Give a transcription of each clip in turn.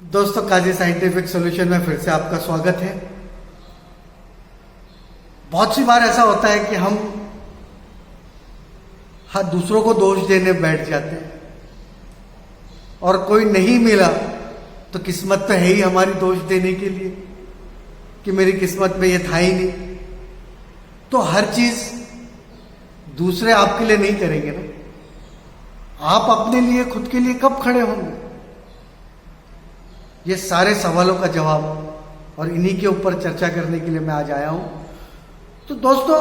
दोस्तों, काजी scientific solution में फिर से आपका स्वागत है। बहुत सी बार ऐसा होता है कि हम दूसरों को दोष देने बैठ जाते हैं और कोई नहीं मिला तो किस्मत तो है ही हमारी दोष देने के लिए कि मेरी किस्मत में ये था ही नहीं। तो हर चीज दूसरे आपके लिए नहीं करेंगे ना, आप अपने लिए खुद के लिए कब खड़े होंगे? ये सारे सवालों का जवाब और इन्हीं के ऊपर चर्चा करने के लिए मैं आज आया हूं। तो दोस्तों,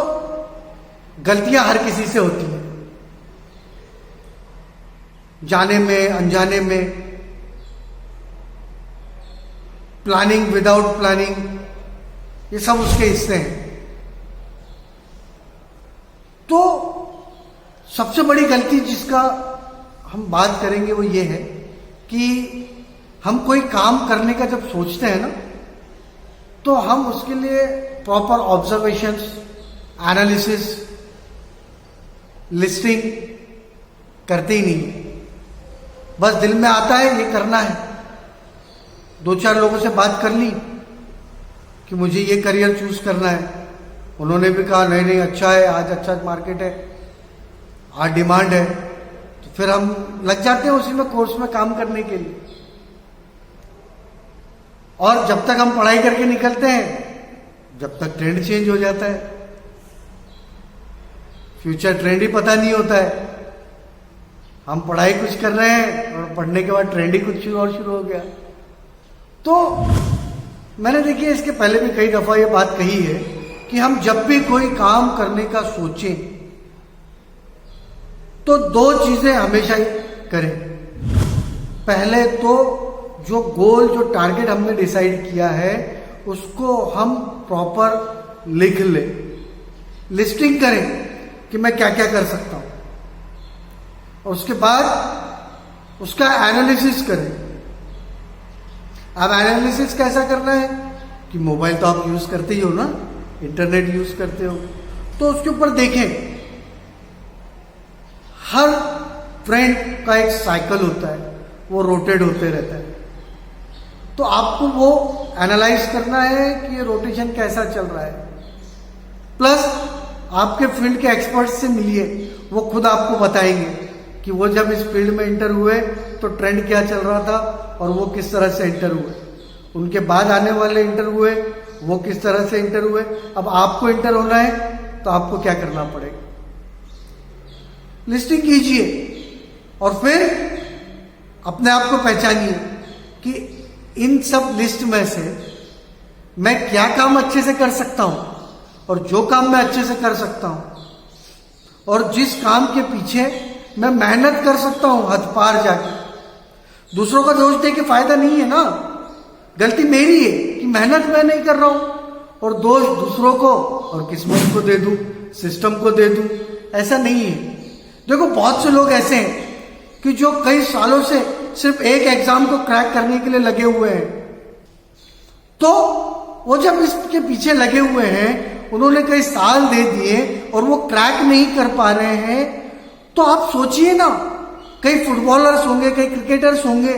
गलतियां हर किसी से होती हैं, जाने में अनजाने में, प्लानिंग विदाउट प्लानिंग, ये सब उसके हिस्से हैं। तो सबसे बड़ी गलती जिसका हम बात करेंगे वो ये है कि हम कोई काम करने का जब सोचते हैं ना, तो हम उसके लिए प्रॉपर ऑब्जर्वेशंस, एनालिसिस, लिस्टिंग करते ही नहीं। बस दिल में आता है ये करना है, दो चार लोगों से बात कर ली कि मुझे ये करियर चूज करना है, उन्होंने भी कहा नहीं नहीं अच्छा है, आज अच्छा मार्केट है, आज डिमांड है, तो फिर हम लग जाते हैं उसी में कोर्स में काम करने के लिए। और जब तक हम पढ़ाई करके निकलते हैं, जब तक ट्रेंड चेंज हो जाता है, फ्यूचर ट्रेंड ही पता नहीं होता है। हम पढ़ाई कुछ कर रहे हैं और पढ़ने के बाद ट्रेंड ही कुछ और शुरू हो गया। तो मैंने देखिए इसके पहले भी कई दफा ये बात कही है कि हम जब भी कोई काम करने का सोचें तो दो चीजें हमेशा ही करें। पहले तो जो गोल, जो टारगेट हमने डिसाइड किया है उसको हम प्रॉपर लिख लें, लिस्टिंग करें कि मैं क्या क्या कर सकता हूं, और उसके बाद उसका एनालिसिस करें। अब एनालिसिस कैसा करना है कि मोबाइल तो आप यूज करते ही हो ना, इंटरनेट यूज करते हो, तो उसके ऊपर देखें। हर ट्रेंड का एक साइकिल होता है, वो रोटेट होते रहता है, तो आपको वो एनालाइज करना है कि ये रोटेशन कैसा चल रहा है। प्लस आपके फील्ड के एक्सपर्ट से मिलिए, वो खुद आपको बताएंगे कि वो जब इस फील्ड में एंटर हुए तो ट्रेंड क्या चल रहा था और वो किस तरह से एंटर हुए, उनके बाद आने वाले एंटर हुए वो किस तरह से एंटर हुए। अब आपको एंटर होना है तो आपको क्या करना पड़ेगा, लिस्टिंग कीजिए और फिर अपने आप को पहचानिए कि इन सब लिस्ट में से मैं क्या काम अच्छे से कर सकता हूं, और जो काम मैं अच्छे से कर सकता हूं और जिस काम के पीछे मैं मेहनत कर सकता हूं हद पार जाके। दूसरों का दोष दे के फायदा नहीं है ना, गलती मेरी है कि मेहनत मैं नहीं कर रहा हूं और दोष दूसरों को और किस्मत को दे दूं, सिस्टम को दे दूं, ऐसा नहीं है। देखो, बहुत से लोग ऐसे हैं कि जो कई सालों से सिर्फ एक एग्जाम को क्रैक करने के लिए लगे हुए हैं, तो वो जब इसके पीछे लगे हुए हैं, उन्होंने कई साल दे दिए और वो क्रैक नहीं कर पा रहे हैं, तो आप सोचिए ना, कई फुटबॉलर्स होंगे, कई क्रिकेटर्स होंगे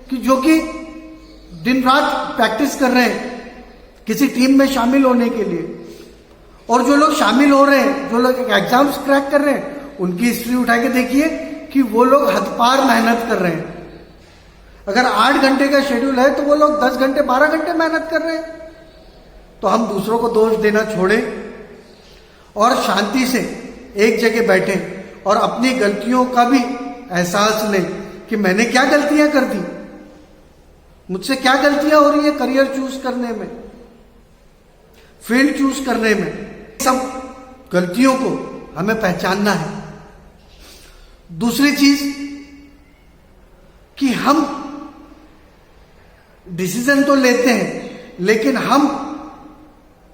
कि जो कि दिन रात प्रैक्टिस कर रहे हैं किसी टीम में शामिल होने के लिए, और जो लोग शामिल हो रहे हैं, जो लोग एग्जाम्स क्रैक कर रहे हैं, उनकी हिस्ट्री उठा के देखिए कि वो लोग हदपार मेहनत कर रहे हैं। अगर 8 घंटे का शेड्यूल है तो वो लोग 10 घंटे 12 घंटे मेहनत कर रहे हैं। तो हम दूसरों को दोष देना छोड़ें और शांति से एक जगह बैठें और अपनी गलतियों का भी एहसास लें कि मैंने क्या गलतियां कर दी, मुझसे क्या गलतियां हो रही है करियर चूज करने में, फील्ड चूज करने में। सब गलतियों को हमें पहचानना है। दूसरी चीज कि हम डिसीजन तो लेते हैं, लेकिन हम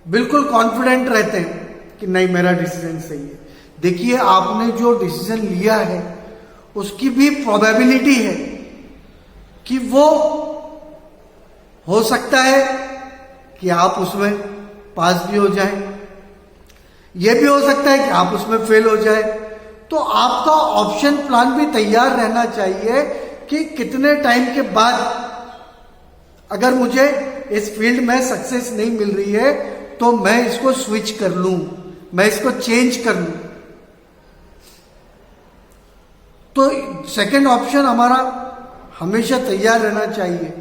बिल्कुल कॉन्फिडेंट रहते हैं कि नहीं, मेरा डिसीजन सही है। देखिए, आपने जो डिसीजन लिया है उसकी भी प्रोबेबिलिटी है कि वो हो सकता है कि आप उसमें पास भी हो जाएं, यह भी हो सकता है कि आप उसमें फेल हो जाए। तो आपका ऑप्शन प्लान भी तैयार रहना चाहिए कि कितने टाइम के बाद अगर मुझे इस फील्ड में सक्सेस नहीं मिल रही है तो मैं इसको स्विच कर लूं, मैं इसको चेंज कर लूं। तो सेकंड ऑप्शन हमारा हमेशा तैयार रहना चाहिए।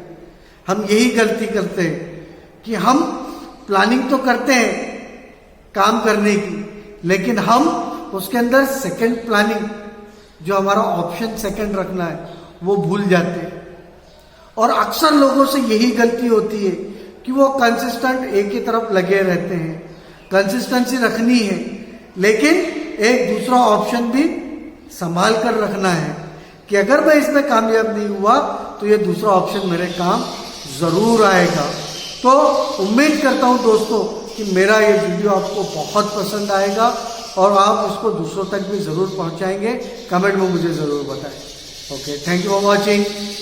हम यही गलती करते हैं कि हम प्लानिंग तो करते हैं काम करने की, लेकिन हम उसके अंदर सेकंड प्लानिंग, जो हमारा ऑप्शन सेकंड रखना है, वो भूल जाते हैं। और अक्सर लोगों से यही गलती होती है कि वो कंसिस्टेंट एक ही तरफ लगे रहते हैं। कंसिस्टेंसी रखनी है, लेकिन एक दूसरा ऑप्शन भी संभाल कर रखना है कि अगर मैं इसमें कामयाब नहीं हुआ तो ये दूसरा ऑप्शन मेरे काम जरूर आएगा। तो उम्मीद करता हूं दोस्तों कि मेरा ये वीडियो आपको बहुत पसंद आएगा और आप इसको दूसरों तक भी जरूर पहुंचाएंगे। कमेंट में मुझे जरूर बताएं। Okay, thank you for watching.